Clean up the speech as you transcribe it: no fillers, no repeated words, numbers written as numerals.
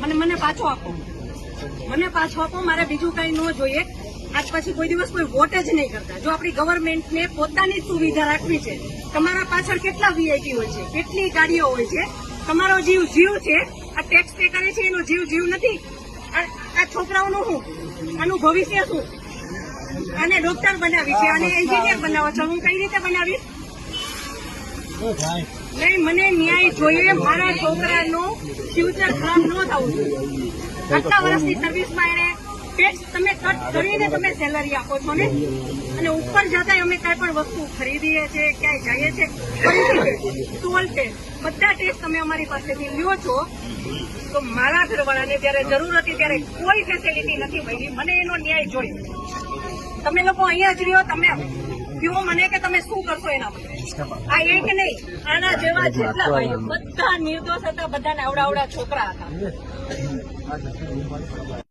મને પાછો આપો, મારે બીજું કઈ ન જોઈએ. આજ પછી કોઈ દિવસ કોઈ વોટ જ નહીં કરતા. જો આપણી ગવર્મેન્ટને પોતાની સુવિધા રાખવી છે, તમારા પાછળ કેટલા વીઆઈપી હોય છે, કેટલી ગાડીઓ હોય છે, તમારો જીવ છે. આ ટેક્સ પે કરે છે એનો જીવ નથી. આ છોકરાઓનું શું, આનું ભવિષ્ય શું? આને ડોક્ટર બનાવી છે, આને એન્જિનિયર બનાવો છો, હું કઈ રીતે બનાવીશ? નહીં, મને ન્યાય જોઈએ. મારા છોકરાનું ફ્યુચર ખરાબ ન થવું જોઈએ. આટલા વર્ષની સર્વિસમાં એને ટેક્સ તમે કટ કરીને તમે સેલરી આપો છો ને, અને ઉપર જતા અમે કઈ પણ વસ્તુ ખરીદીએ છીએ, ક્યાંય જઈએ છીએ, ટોલ ટેક્સ, બધા ટેક્સ તમે અમારી પાસેથી લ્યો છો. તો મારા ઘરવાળાને જયારે જરૂર હતી ત્યારે કોઈ ફેસિલિટી નથી મળી. મને એનો ન્યાય જોઈએ. તમે લોકો અહીંયા જ રહ્યો, તમે કહો મને કે તમે શું કરશો એના માટે. આ એક નહીં, આના જેવા જેટલા ભાઈઓ બધા નિર્દોષ હતા, બધાને આવડા છોકરા હતા.